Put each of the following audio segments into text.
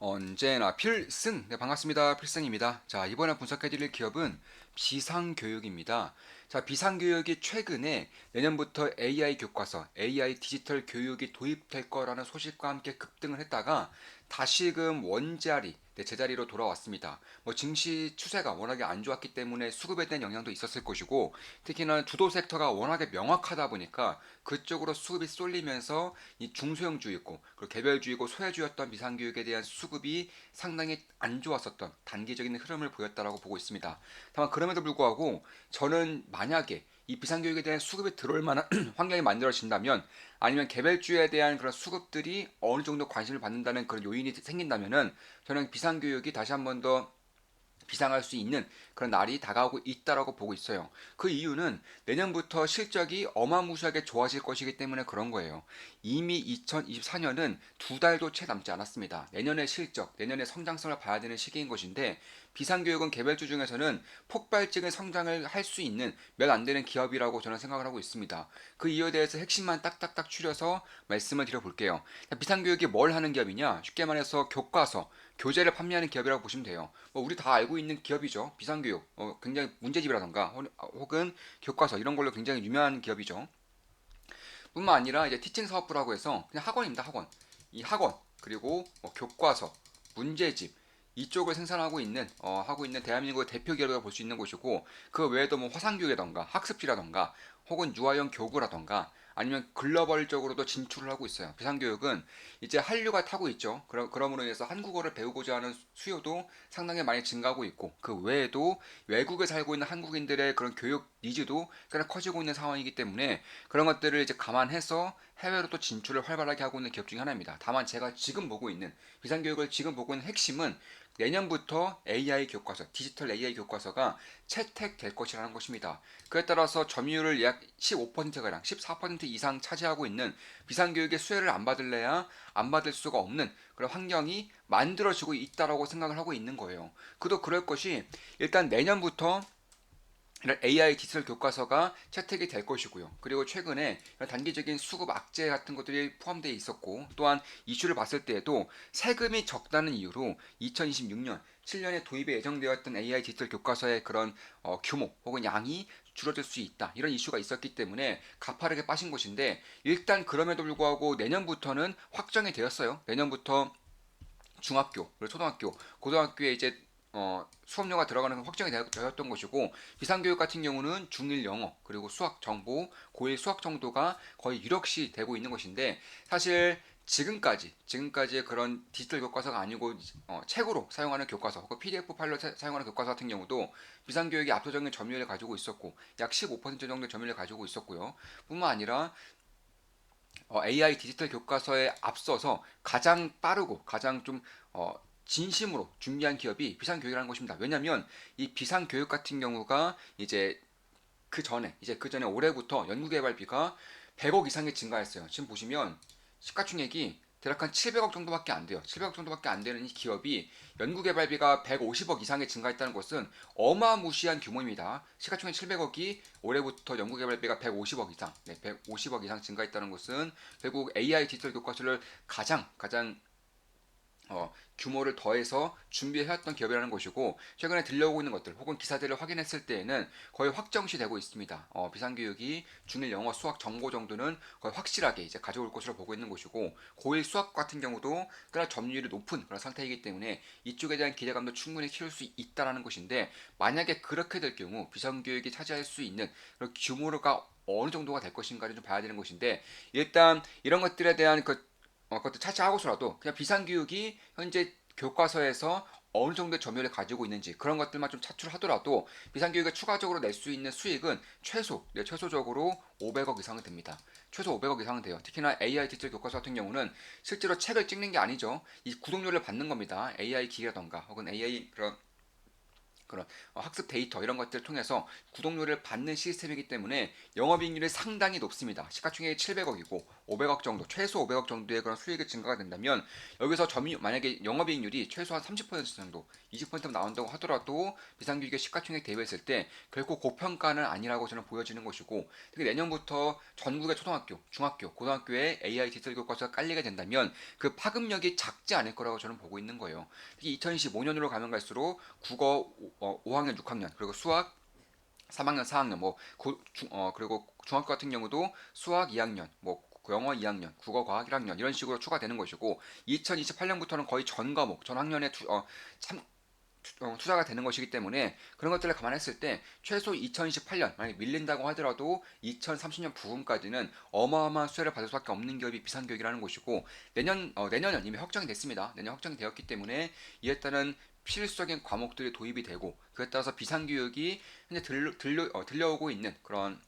언제나 필승! 네, 반갑습니다. 필승입니다. 자, 이번에 분석해드릴 기업은 비상교육입니다. 자, 비상교육이 최근에 내년부터 AI 교과서, AI 디지털 교육이 도입될 거라는 소식과 함께 급등을 했다가 다시금 원자리, 제자리로 돌아왔습니다. 뭐 증시 추세가 워낙에 안 좋았기 때문에 수급에 대한 영향도 있었을 것이고, 특히나 주도 섹터가 워낙에 명확하다 보니까 그쪽으로 수급이 쏠리면서 이 중소형주이고 그리고 개별주이고 소외주였던 비상교육에 대한 수급이 상당히 안 좋았었던 단기적인 흐름을 보였다라고 보고 있습니다. 다만 그럼에도 불구하고 저는 만약에 이 비상교육에 대한 수급이 들어올 만한 환경이 만들어진다면, 아니면 개별주에 대한 그런 수급들이 어느 정도 관심을 받는다는 그런 요인이 생긴다면은, 저는 비상교육이 다시 한번 더 비상할 수 있는 그런 날이 다가오고 있다라고 보고 있어요. 그 이유는 내년부터 실적이 어마무시하게 좋아질 것이기 때문에 그런 거예요. 이미 2024년은 두 달도 채 남지 않았습니다. 내년의 실적, 내년의 성장성을 봐야 되는 시기인 것인데, 비상교육은 개별주 중에서는 폭발적인 성장을 할 수 있는 몇 안 되는 기업이라고 저는 생각을 하고 있습니다. 그 이유에 대해서 핵심만 딱딱딱 추려서 말씀을 드려볼게요. 비상교육이 뭘 하는 기업이냐? 쉽게 말해서 교과서, 교재를 판매하는 기업이라고 보시면 돼요. 뭐 우리 다 알고 있는 기업이죠. 비상교육, 굉장히 문제집이라던가 혹은 교과서 이런 걸로 굉장히 유명한 기업이죠. 뿐만 아니라 이제 티칭 사업부라고 해서 그냥 학원입니다. 학원. 이 학원 그리고 뭐 교과서, 문제집 이쪽을 생산하고 있는 하고 있는 대한민국의 대표 기업이라고 볼 수 있는 곳이고, 그 외에도 뭐 화상교육이라던가 학습지라던가 혹은 유아용 교구라던가 아니면 글로벌적으로도 진출을 하고 있어요. 비상교육은 이제 한류가 타고 있죠. 그럼으로 인해서 한국어를 배우고자 하는 수요도 상당히 많이 증가하고 있고, 그 외에도 외국에 살고 있는 한국인들의 그런 교육 니즈도 꽤나 커지고 있는 상황이기 때문에 그런 것들을 이제 감안해서 해외로 또 진출을 활발하게 하고 있는 기업 중에 하나입니다. 다만 제가 지금 보고 있는 비상교육을 지금 보고 있는 핵심은 내년부터 AI 교과서, 디지털 AI 교과서가 채택될 것이라는 것입니다. 그에 따라서 점유율을 약 15%가량, 14% 이상 차지하고 있는 비상교육의 수혜를 안 받을래야 안 받을 수가 없는 그런 환경이 만들어지고 있다라고 생각을 하고 있는 거예요. 그도 그럴 것이, 일단 내년부터 이런 AI 디지털 교과서가 채택이 될 것이고요. 그리고 최근에 단기적인 수급 악재 같은 것들이 포함되어 있었고, 또한 이슈를 봤을 때에도 세금이 적다는 이유로 2026년 7년에 도입에 예정되었던 AI 디지털 교과서의 그런 규모 혹은 양이 줄어들 수 있다, 이런 이슈가 있었기 때문에 가파르게 빠진 것인데, 일단 그럼에도 불구하고 내년부터는 확정이 되었어요. 내년부터 중학교, 그리고 초등학교, 고등학교에 이제 수업료가 들어가는 건 확정이 되었던 것이고, 비상교육 같은 경우는 중1 영어 그리고 수학 정보, 고1 수학 정도가 거의 유력시 되고 있는 것인데, 사실 지금까지의 그런 디지털 교과서가 아니고 책으로 사용하는 교과서 혹은 PDF 파일로 사용하는 교과서 같은 경우도 비상교육이 압도적인 점유율을 가지고 있었고, 약 15% 정도 점유율을 가지고 있었고요. 뿐만 아니라 AI 디지털 교과서에 앞서서 가장 빠르고 가장 좀 진심으로 준비한 기업이 비상교육이라는 것입니다. 왜냐하면 이 비상교육 같은 경우가 이제 그 전에 올해부터 연구개발비가 100억 이상이 증가했어요. 지금 보시면 시가총액이 대략 한 700억 정도밖에 안 돼요. 700억 정도밖에 안 되는 이 기업이 연구개발비가 150억 이상이 증가했다는 것은 어마무시한 규모입니다. 시가총액 700억이 올해부터 연구개발비가 150억 이상, 150억 이상 증가했다는 것은 결국 AI 디지털 교과서를 가장 규모를 더해서 준비해왔던 기업이라는 것이고, 최근에 들려오고 있는 것들 혹은 기사들을 확인했을 때에는 거의 확정시 되고 있습니다. 비상교육이 중1 영어 수학 정보 정도는 거의 확실하게 이제 가져올 것으로 보고 있는 것이고, 고1 수학 같은 경우도 꽤나 점유율이 높은 그런 상태이기 때문에 이쪽에 대한 기대감도 충분히 키울 수 있다라는 것인데, 만약에 그렇게 될 경우 비상교육이 차지할 수 있는 그런 규모가 어느 정도가 될 것인가를 좀 봐야 되는 것인데, 일단 이런 것들에 대한 그것도 차치하고서라도 그냥 비상교육이 현재 교과서에서 어느 정도의 점유율을 가지고 있는지 그런 것들만 좀 차출하더라도 비상교육에 추가적으로 낼 수 있는 수익은 최소적으로 500억 이상은 됩니다. 최소 500억 이상은 돼요. 특히나 AI 디지털 교과서 같은 경우는 실제로 책을 찍는 게 아니죠. 이 구독료를 받는 겁니다. AI 기기라던가 혹은 AI 그런 학습 데이터 이런 것들을 통해서 구독료를 받는 시스템이기 때문에 영업이익률이 상당히 높습니다. 시가총액이 700억이고 500억 정도, 최소 500억 정도의 그런 수익이 증가가 된다면 여기서 만약에 영업이익률이 최소한 30% 정도, 20% 나온다고 하더라도 비상규직의 시가총액 대비했을 때 결코 고평가는 아니라고 저는 보여지는 것이고, 특히 내년부터 전국의 초등학교, 중학교, 고등학교에 AI 디지털 교과서가 깔리게 된다면 그 파급력이 작지 않을 거라고 저는 보고 있는 거예요. 특히 2025년으로 가면 갈수록 국어 5학년, 6학년, 그리고 수학 3학년, 4학년, 그리고 중학교 같은 경우도 수학 2학년, 영어 2학년, 국어 과학 1학년 이런 식으로 추가되는 것이고, 2028년부터는 거의 전 과목, 전 학년에 투자가 되는 것이기 때문에 그런 것들을 감안했을 때 최소 2028년 만약 밀린다고 하더라도 2030년 부분까지는 어마어마한 수혜를 받을 수밖에 없는 기업이 비상교육이라는 것이고, 내년은 이미 확정이 됐습니다. 내년 확정이 되었기 때문에 이에 따른 필수적인 과목들이 도입이 되고, 그에 따라서 비상교육이 현재 들려오고 있는 그런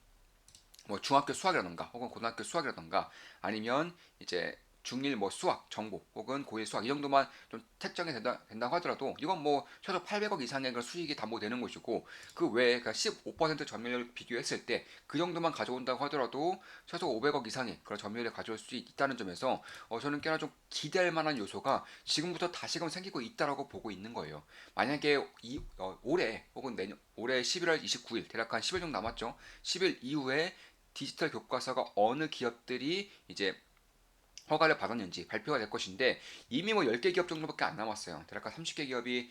중학교 수학이라던가 혹은 고등학교 수학이라던가 아니면 이제 중일 수학, 정보 혹은 고1 수학 이 정도만 좀 책정이 된다고 하더라도 이건 최소 800억 이상의 그런 수익이 담보되는 것이고, 그 외에 15% 점유율 비교했을 때 그 정도만 가져온다고 하더라도 최소 500억 이상의 그런 점유율을 가져올 수 있다는 점에서 저는 꽤나 좀 기대할 만한 요소가 지금부터 다시금 생기고 있다라고 보고 있는 거예요. 만약에 올해 혹은 내년 올해 11월 29일 대략 한 10일 정도 남았죠. 10일 이후에 디지털 교과서가 어느 기업들이 이제 허가를 받았는지 발표가 될 것인데, 이미 10개 기업 정도밖에 안 남았어요. 대략 한 30개 기업이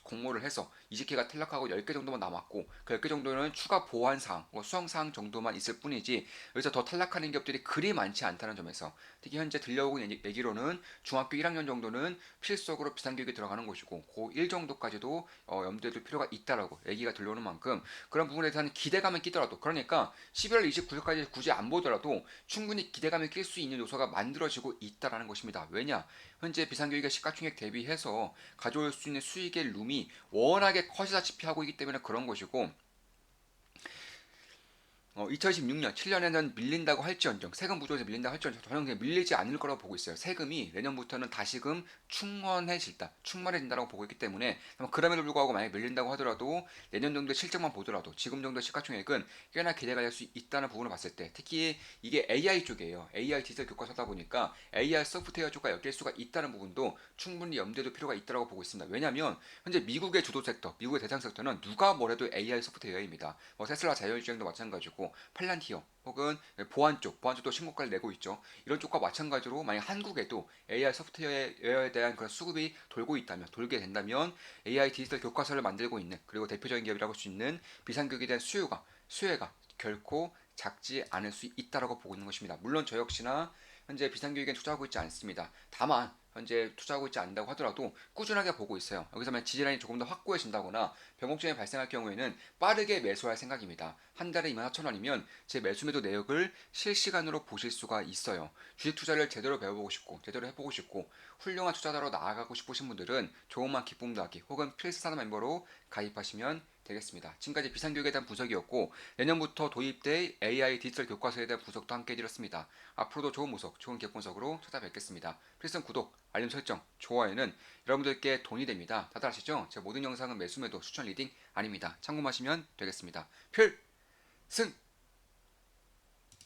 공모를 해서 20개가 탈락하고 10개 정도만 남았고, 그 10개 정도는 추가 보완 사항, 수정 사항 정도만 있을 뿐이지 여기서 더 탈락하는 기업들이 그리 많지 않다는 점에서, 특히 현재 들려오고 있는 얘기로는 중학교 1학년 정도는 필수적으로 비상교육에 들어가는 것이고 고1 정도까지도 염두에 둘 필요가 있다라고 얘기가 들려오는 만큼 그런 부분에 대한 기대감을 끼더라도, 그러니까 11월 29일까지 굳이 안 보더라도 충분히 기대감을 낄 수 있는 요소가 만들어지고 있다라는 것입니다. 왜냐? 현재 비상교육의 시가총액 대비해서 가져올 수 있는 수익의 룸이 워낙에 커지다시피 하고 있기 때문에 그런 것이고, 2026년, 7년에는 밀린다고 할지언정, 세금 부족에서 밀린다고 할지언정, 저는 그냥 밀리지 않을 거라고 보고 있어요. 세금이 내년부터는 다시금 충만해진다라고 보고 있기 때문에, 그럼에도 불구하고 만약 밀린다고 하더라도 내년 정도 실적만 보더라도 지금 정도 시가총액은 꽤나 기대가 될 수 있다는 부분을 봤을 때, 특히 이게 AI 쪽이에요. AI 디지털 교과서다 보니까 AI 소프트웨어 쪽과 엮일 수가 있다는 부분도 충분히 염두에 둘 필요가 있다고 보고 있습니다. 왜냐하면 현재 미국의 주도 섹터, 미국의 대상 섹터는 누가 뭐래도 AI 소프트웨어입니다. 테슬라 자율주행도 마찬가지고 팔란티어 혹은 보안 쪽도 신고가를 내고 있죠. 이런 쪽과 마찬가지로 만약 한국에도 AI 소프트웨어에 대한 그런 수급이 돌게 된다면 AI 디지털 교과서를 만들고 있는, 그리고 대표적인 기업이라고 할 수 있는 비상교육에 대한 수혜가 결코 작지 않을 수 있다라고 보고 있는 것입니다. 물론 저 역시나 현재 비상교육에 투자하고 있지 않습니다. 다만 현재 투자하고 있지 않는다고 하더라도 꾸준하게 보고 있어요. 여기서 만약 지지라인이 조금 더 확고해진다거나 변곡점이 발생할 경우에는 빠르게 매수할 생각입니다. 한 달에 24,000원이면 제 매수 매도 내역을 실시간으로 보실 수가 있어요. 주식 투자를 제대로 배워보고 싶고 제대로 해보고 싶고 훌륭한 투자자로 나아가고 싶으신 분들은 조금만 기쁨 더하기 혹은 필수 산업 멤버로 가입하시면 되겠습니다. 지금까지 비상교육에 대한 분석이었고, 내년부터 도입될 AI 디지털 교과서에 대한 분석도 함께 해드렸습니다. 앞으로도 좋은 모습, 좋은 기업 분석으로 찾아뵙겠습니다. 필승 구독, 알림 설정, 좋아요는 여러분들께 돈이 됩니다. 다들 아시죠? 제 모든 영상은 매수 매도 추천 리딩 아닙니다. 참고하시면 되겠습니다. 필승!